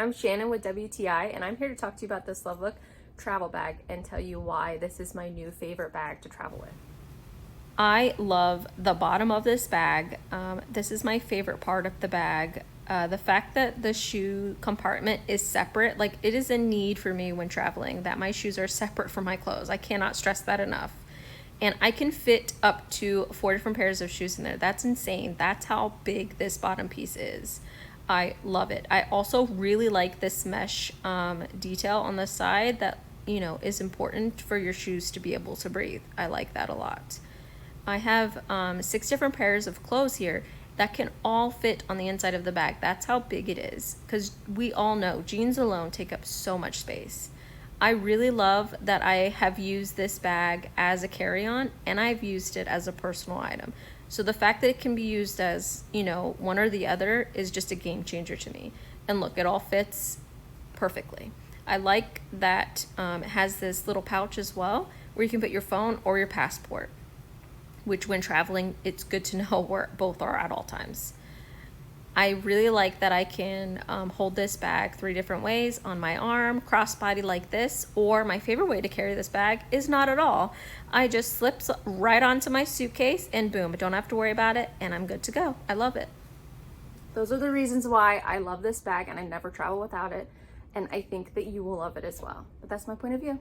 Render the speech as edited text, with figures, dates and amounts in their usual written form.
I'm Shannon with WTI, and I'm here to talk to you about this LOVEVOOK travel bag and tell you why this is my new favorite bag to travel with. I love the bottom of this bag. This is my favorite part of the bag. The fact that the shoe compartment is separate, like it is a need for me when traveling, that my shoes are separate from my clothes. I cannot stress that enough. And I can fit up to 4 different pairs of shoes in there. That's insane. That's how big this bottom piece is. I love it. I also really like this mesh detail on the side that, is important for your shoes to be able to breathe. I like that a lot. I have 6 different pairs of clothes here that can all fit on the inside of the bag. That's how big it is, because we all know jeans alone take up so much space. I really love that I have used this bag as a carry-on, and I've used it as a personal item. So the fact that it can be used as, one or the other is just a game changer to me. And look, it all fits perfectly. I like that it has this little pouch as well, where you can put your phone or your passport, which when traveling, it's good to know where both are at all times. I really like that I can hold this bag 3 different ways, on my arm, crossbody like this, or my favorite way to carry this bag is not at all. I just slips right onto my suitcase and boom, I don't have to worry about it and I'm good to go. I love it. Those are the reasons why I love this bag and I never travel without it, and I think that you will love it as well. But that's my point of view.